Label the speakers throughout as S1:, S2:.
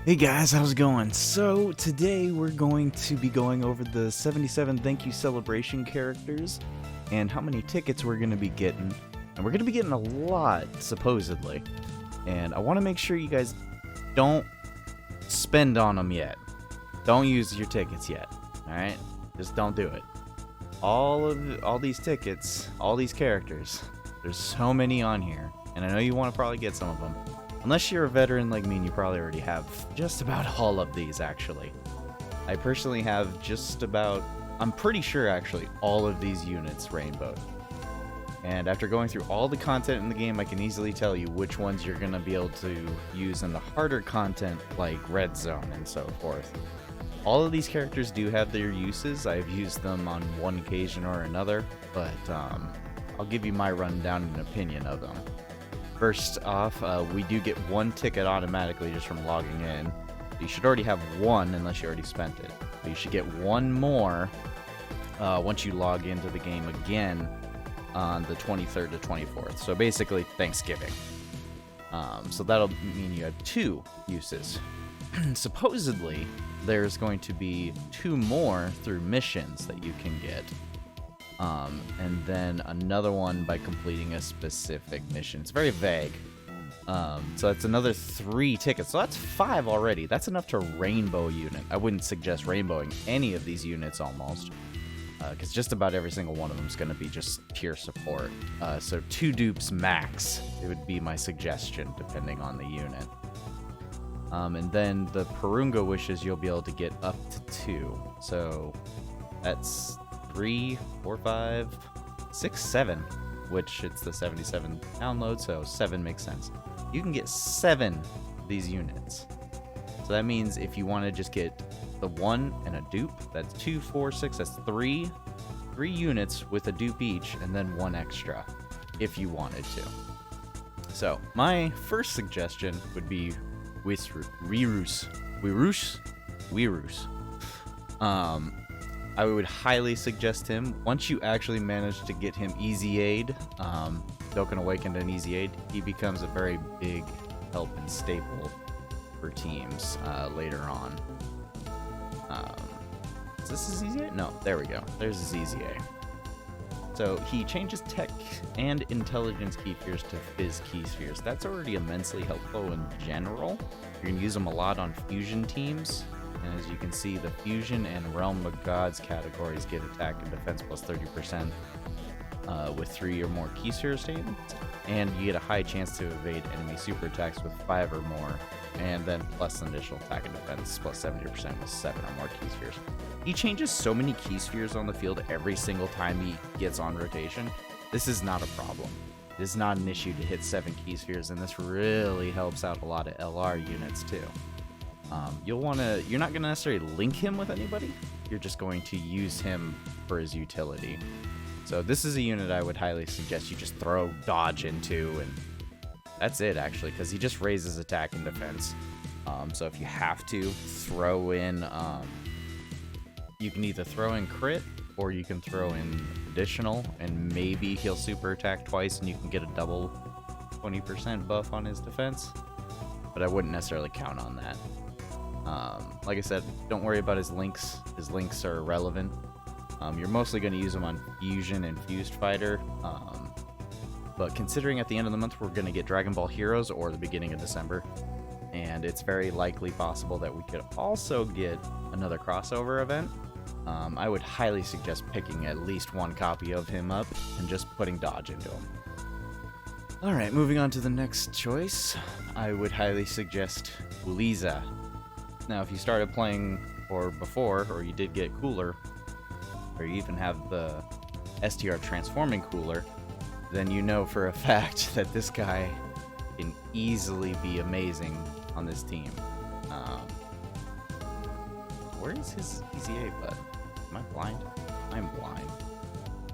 S1: Hey guys, how's it going? So today we're going to be going over the 77 thank you celebration characters and how many tickets we're going to be getting. And we're going to be getting a lot, supposedly. And I want to make sure you guys don't spend on them yet. Don't use your tickets yet. Alright? Just don't do it. All these tickets, all these characters, there's so many on here. And I know you want to probably get some of them. Unless you're a veteran like me and you probably already have just about all of these, actually. I personally have just about, I'm pretty sure actually, all of these units rainbowed. And after going through all the content in the game, I can easily tell you which ones you're going to be able to use in the harder content like Red Zone and so forth. All of these characters do have their uses. I've used them on one occasion or another, but I'll give you my rundown and opinion of them. First off, we do get one ticket automatically just from logging in. You should already have one unless you already spent it. But you should get one more once you log into the game again on the 23rd to 24th. So basically Thanksgiving. So that'll mean you have two uses. Supposedly, there's going to be two more through missions that you can get. And then another one by completing a specific mission. It's very vague. So that's another 3 tickets. So that's 5 already. That's enough to rainbow a unit. I wouldn't suggest rainbowing any of these units almost. Because just about every single one of them is going to be just tier support. So 2 dupes max, it would be my suggestion, depending on the unit. And then the Purunga wishes you'll be able to get up to 2. So that's 3, 4, 5, 6, 7, which it's the 77 download, so 7 makes sense. You can get 7 of these units. So that means if you want to just get the 1 and a dupe, that's 2, 4, 6, that's 3 units with a dupe each, and then 1 extra, if you wanted to. So, my first suggestion would be Wirus. I would highly suggest him. Once you actually manage to get him easy aid, Dokkan Awakened and easy aid, he becomes a very big help and staple for teams later on. Is this his easy aid? No, there we go. There's his easy aid. So he changes tech and intelligence key spheres to fizz key spheres. That's already immensely helpful in general. You're going to use them a lot on fusion teams. And as you can see, the Fusion and Realm of Gods categories get attack and defense plus 30% with 3 or more key sphere statements. And you get a high chance to evade enemy super attacks with 5 or more. And then plus an additional attack and defense plus 70% with 7 or more key spheres. He changes so many key spheres on the field every single time he gets on rotation. This is not a problem. It is not an issue to hit 7 key spheres, and this really helps out a lot of LR units too. You're not going to necessarily link him with anybody. You're just going to use him for his utility. So this is a unit I would highly suggest you just throw dodge into, and that's it actually, because he just raises attack and defense. So if you have to throw in, you can either throw in crit or you can throw in additional, and maybe he'll super attack twice and you can get a double 20% buff on his defense. But I wouldn't necessarily count on that. Like I said, don't worry about his links. His links are irrelevant. You're mostly going to use them on Fusion and Fused Fighter. But considering at the end of the month we're going to get Dragon Ball Heroes or the beginning of December, and it's very likely possible that we could also get another crossover event, I would highly suggest picking at least 1 copy of him up and just putting dodge into him. Alright, moving on to the next choice, I would highly suggest Frieza. Now, if you started playing before, or you did get cooler, or you even have the STR transforming cooler, then you know for a fact that this guy can easily be amazing on this team. Where is his EZA button? Am I blind? I'm blind.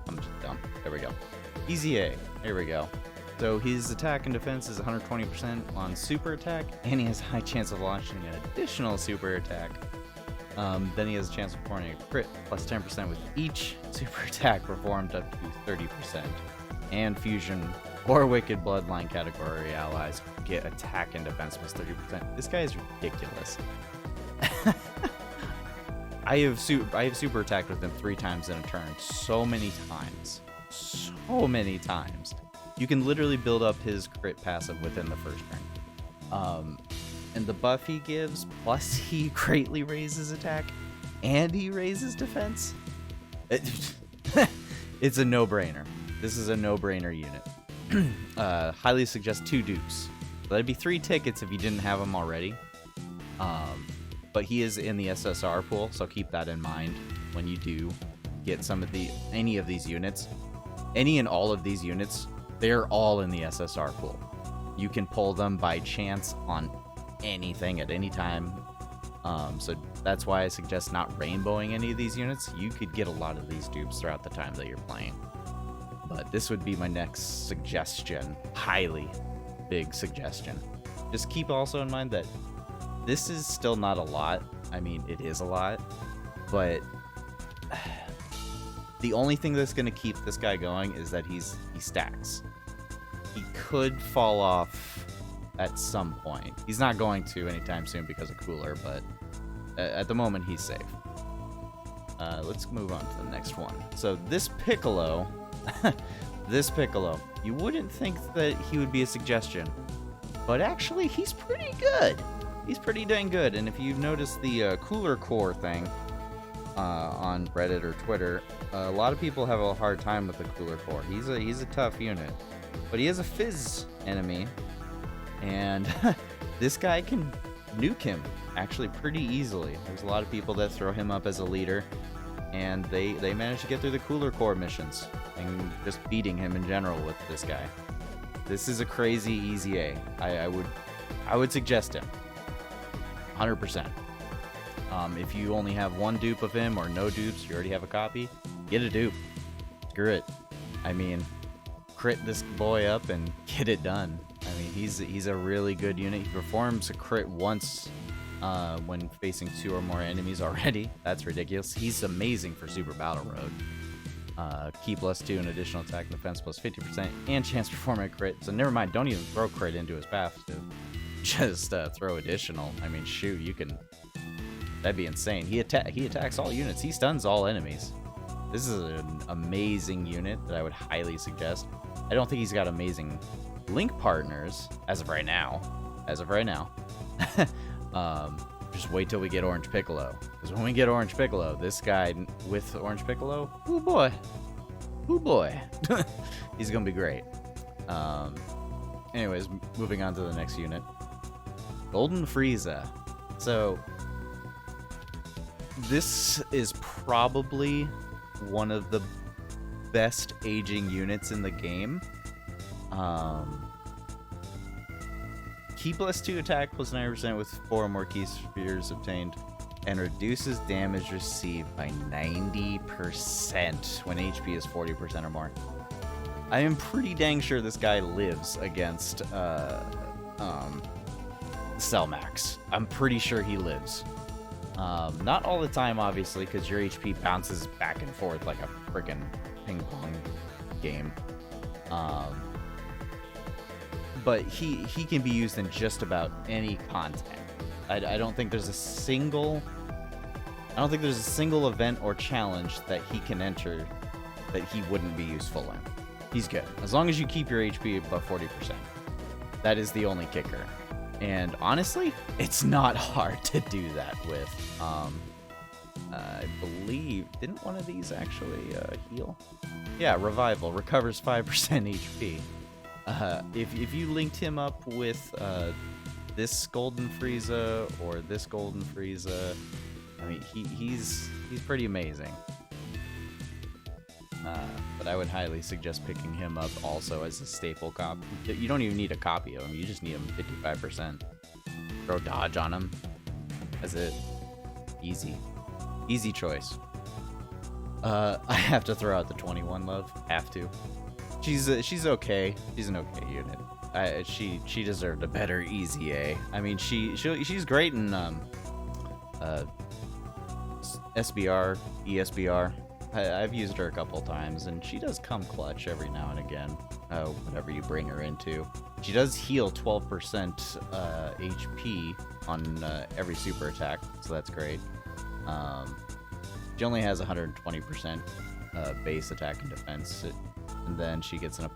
S1: I'm just dumb. There we go. EZA. There we go. So his attack and defense is 120% on super attack, and he has a high chance of launching an additional super attack. Then he has a chance of performing a crit plus 10% with each super attack performed up to 30%. And fusion or Wicked Bloodline category allies get attack and defense plus 30%. This guy is ridiculous. I have super attacked with him 3 times in a turn. So many times. So many times. You can literally build up his crit passive within the first turn. And the buff he gives, plus he greatly raises attack, and he raises defense. It's a no-brainer. This is a no-brainer unit. Highly suggest 2 dupes. So that'd be 3 tickets if you didn't have them already. But he is in the SSR pool, so keep that in mind when you do get any of these units. Any and all of these units, they're all in the SSR pool. You can pull them by chance on anything at any time. So that's why I suggest not rainbowing any of these units. You could get a lot of these dupes throughout the time that you're playing. But this would be my next suggestion. Highly big suggestion. Just keep also in mind that this is still not a lot. I mean, it is a lot, but the only thing that's going to keep this guy going is that he stacks. He could fall off at some point. He's not going to anytime soon because of Cooler, but at the moment he's safe. Let's move on to the next one. So this Piccolo, you wouldn't think that he would be a suggestion, but actually he's pretty good. He's pretty dang good, and if you've noticed the Cooler Core thing on Reddit or Twitter, a lot of people have a hard time with the Cooler Core. He's a tough unit, but he has a Fizz enemy, and this guy can nuke him actually pretty easily. There's a lot of people that throw him up as a leader, and they manage to get through the Cooler Core missions and just beating him in general with this guy. This is a crazy easy A. I would suggest him. 100%. If you only have 1 dupe of him or no dupes, you already have a copy, get a dupe. Screw it. I mean, crit this boy up and get it done. I mean, he's a really good unit. He performs a crit once when facing 2 or more enemies already. That's ridiculous. He's amazing for Super Battle Road. Key +2 and additional attack and defense plus 50% and chance to perform a crit. So never mind, don't even throw crit into his path. Just throw additional. I mean, shoot, you can. That'd be insane. He attacks all units. He stuns all enemies. This is an amazing unit that I would highly suggest. I don't think he's got amazing link partners as of right now. Just wait till we get Orange Piccolo. Because when we get Orange Piccolo, this guy with Orange Piccolo, ooh boy, he's gonna be great. Anyways, moving on to the next unit. Golden Frieza. So, this is probably one of the best aging units in the game. Key +2 attack plus 9% with 4 or more key spheres obtained, and reduces damage received by 90% when HP is 40% or more. I am pretty dang sure this guy lives against Cellmax. I'm pretty sure he lives. Not all the time, obviously, because your HP bounces back and forth like a freaking ping pong game. But he can be used in just about any content. I don't think there's a single event or challenge that he can enter that he wouldn't be useful in. He's good as long as you keep your HP above 40%. That is the only kicker. And honestly, it's not hard to do that with. I believe, didn't one of these actually heal? Yeah, Revival recovers 5% HP. If you linked him up with this Golden Frieza or this Golden Frieza, I mean, he's pretty amazing. But I would highly suggest picking him up also as a staple copy. You don't even need a copy of him. You just need him 55%. Throw dodge on him. That's it. Easy. Easy choice. I have to throw out the 21 love. Have to. She's okay. She's an okay unit. She deserved a better easy A. I mean, she's great in SBR, ESBR. I've used her a couple times, and she does come clutch every now and again. whatever you bring her into. She does heal 12% HP on every super attack, so that's great. She only has 120% base attack and defense, and then she gets an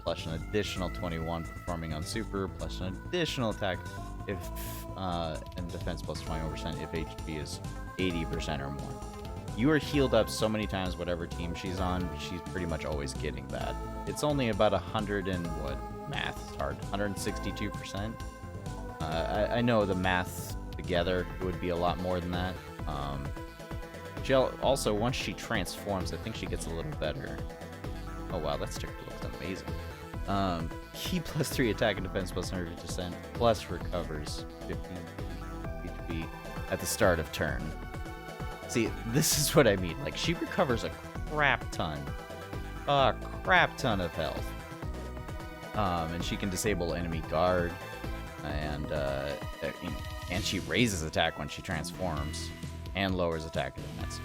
S1: additional 21 performing on super, plus an additional attack if and defense plus 21% if HP is 80% or more. You are healed up so many times, whatever team she's on, she's pretty much always getting that. It's only about 100 and what? Math is hard. 162%. I know the math together would be a lot more than that. She also, once she transforms, I think she gets a little better. Oh wow, that sticker looks amazing. Key plus 3 attack and defense plus 100%, plus recovers 15 HP at the start of turn. See, this is what I mean. Like, she recovers a crap ton of health. And she can disable enemy guard, and she raises attack when she transforms, and lowers attack and defense.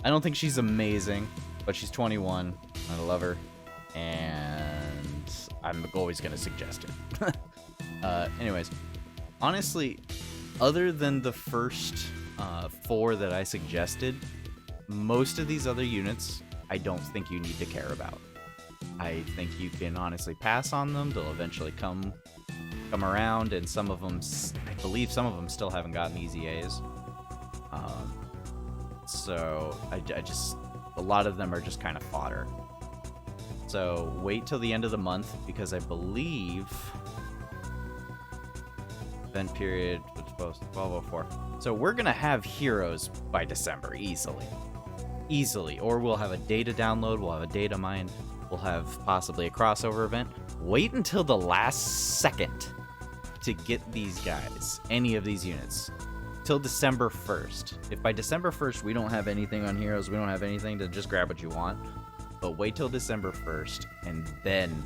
S1: I don't think she's amazing, but she's 21. I love her, and I'm always gonna suggest her. Anyways, honestly, other than the first 4 that I suggested, most of these other units I don't think you need to care about. I think you can honestly pass on them. They'll eventually come around, and some of them, I believe some of them still haven't gotten easy A's. So I just, a lot of them are just kind of fodder. So wait till the end of the month, because I believe event period was supposed to 1204. So we're gonna have heroes by December easily, or we'll have a data download, we'll have a data mine, we'll have possibly a crossover event. Wait until the last second to get these guys, any of these units, till December 1st. If by December 1st we don't have anything on heroes, we don't have anything, to just grab what you want. But wait till December 1st and then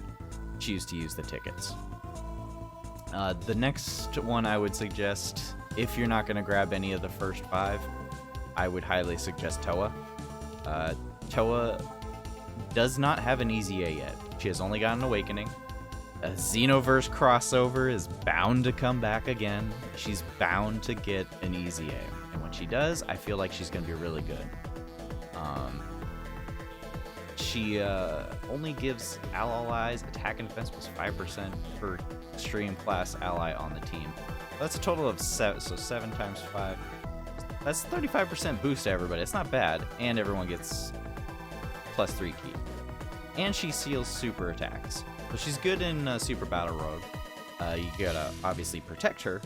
S1: choose to use the tickets. The next one I would suggest, if you're not going to grab any of the first 5, I would highly suggest Toa. Toa does not have an easy A yet. She has only got an awakening. A Xenoverse crossover is bound to come back again. She's bound to get an easy A. And when she does, I feel like she's going to be really good. She only gives allies attack and defense plus 5% per extreme class ally on the team. That's a total of 7, so 7 times 5. That's 35% boost to everybody. It's not bad, and everyone gets plus 3 key. And she seals super attacks. So she's good in Super Battle Rogue. You gotta obviously protect her,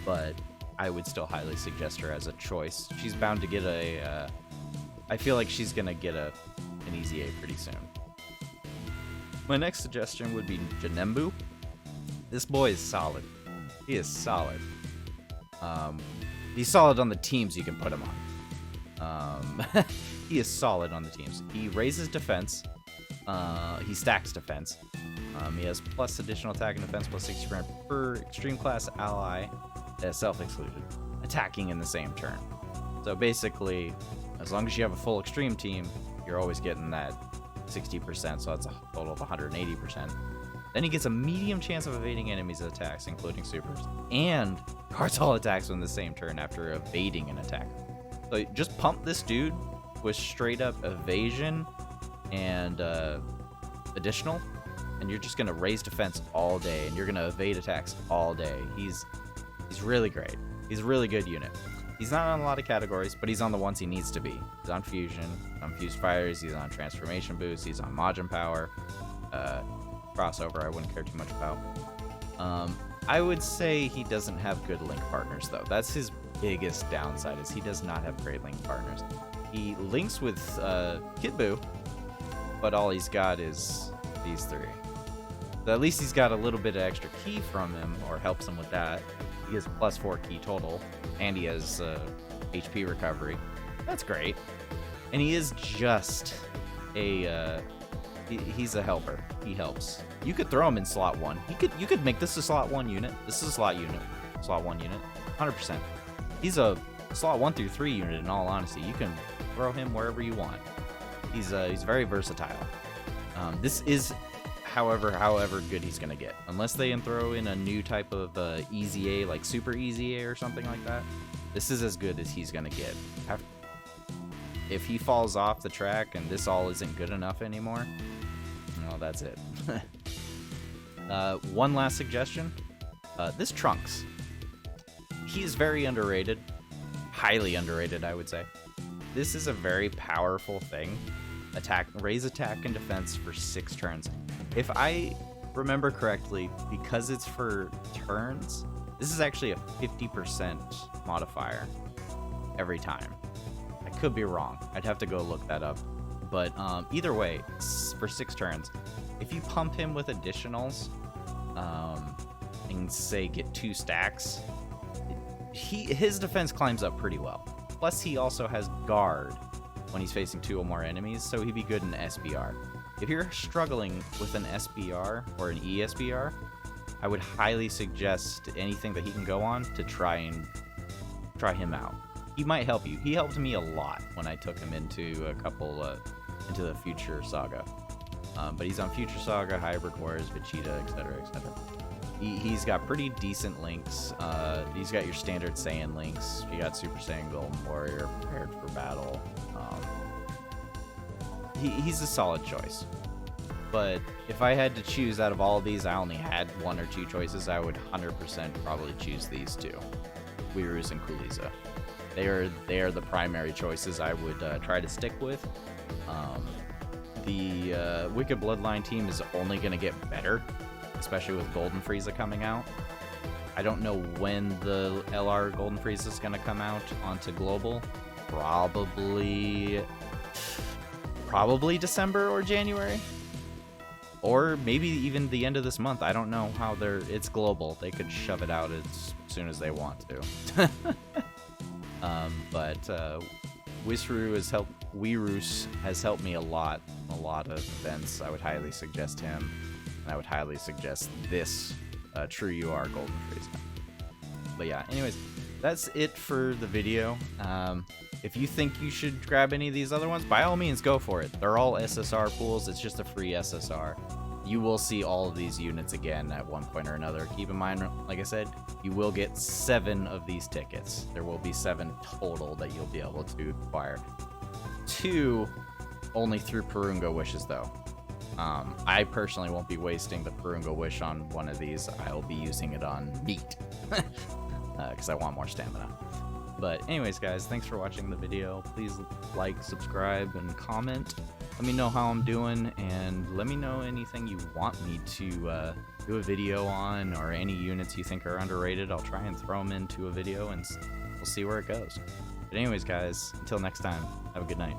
S1: but I would still highly suggest her as a choice. She's bound to get a... I feel like she's gonna get an easy A pretty soon. My next suggestion would be Janembu. This boy is solid. He is solid. He's solid on the teams you can put him on. He is solid on the teams. He raises defense. He stacks defense. He has plus additional attack and defense plus 60% per extreme class ally, self-excluded, attacking in the same turn. So basically, as long as you have a full extreme team, you're always getting that 60%, so that's a total of 180%. Then he gets a medium chance of evading enemies' attacks, including supers, and guards all attacks in the same turn after evading an attack. So just pump this dude with straight up evasion and additional, and you're just gonna raise defense all day, and you're gonna evade attacks all day. He's really great. He's a really good unit. He's not on a lot of categories, but he's on the ones he needs to be. He's on fusion, on fused fires, he's on transformation boost, he's on Majin power. Crossover I wouldn't care too much about. I would say he doesn't have good link partners though. That's his biggest downside, is he does not have great link partners. He links with Kid Buu, but all he's got is these 3. So at least he's got a little bit of extra key from him, or helps him with that. He has plus 4 key total, and he has HP recovery. That's great. And he is just a he's a helper. He helps. You could throw him in slot 1. You could make this a slot 1 unit. This is a slot 1 unit, 100%. He's a slot 1 through 3 unit. In all honesty, you can throw him wherever you want. He's very versatile. This is however good he's gonna get. Unless they throw in a new type of easy A, like super easy A or something like that. This is as good as he's gonna get. If he falls off the track and this all isn't good enough anymore, well, that's it. One last suggestion. This Trunks. He's very underrated. Highly underrated, I would say. This is a very powerful thing. Raise attack and defense for 6 turns. If I remember correctly, because it's for turns, this is actually a 50% modifier every time. I could be wrong. I'd have to go look that up. But either way, for 6 turns, if you pump him with additionals, and say get 2 stacks, his defense climbs up pretty well. Plus, he also has guard when he's facing 2 or more enemies, so he'd be good in SBR. If you're struggling with an SBR or an ESBR, I would highly suggest anything that he can go on to try him out. He might help you. He helped me a lot when I took him into a couple into the Future Saga. But he's on Future Saga, Hybrid Wars, Vegeta, etc., etc. He's got pretty decent links. He's got your standard Saiyan links. You got Super Saiyan Golden Warrior, prepared for battle. He's a solid choice. But if I had to choose out of all of these, I only had 1 or 2 choices, I would 100% probably choose these 2. Weirus and Kuliza. They are the primary choices I would try to stick with. The Wicked Bloodline team is only going to get better, especially with Golden Frieza coming out. I don't know when the LR Golden Frieza is going to come out onto Global. Probably December or January. Or maybe even the end of this month. I don't know how it's global. They could shove it out as soon as they want to. But Weirus has helped me a lot of events. I would highly suggest him, and I would highly suggest this True You Are Golden Frieza. But yeah, anyways, that's it for the video. If you think you should grab any of these other ones, by all means, go for it. They're all SSR pools. It's just a free SSR. You will see all of these units again at one point or another. Keep in mind, like I said, you will get 7 of these tickets. There will be 7 total that you'll be able to acquire. 2 only through Purunga Wishes, though. I personally won't be wasting the Purunga Wish on one of these. I'll be using it on meat because I want more stamina. But anyways, guys, thanks for watching the video. Please like, subscribe, and comment. Let me know how I'm doing, and let me know anything you want me to do a video on, or any units you think are underrated. I'll try and throw them into a video, and we'll see where it goes. But anyways, guys, until next time, have a good night.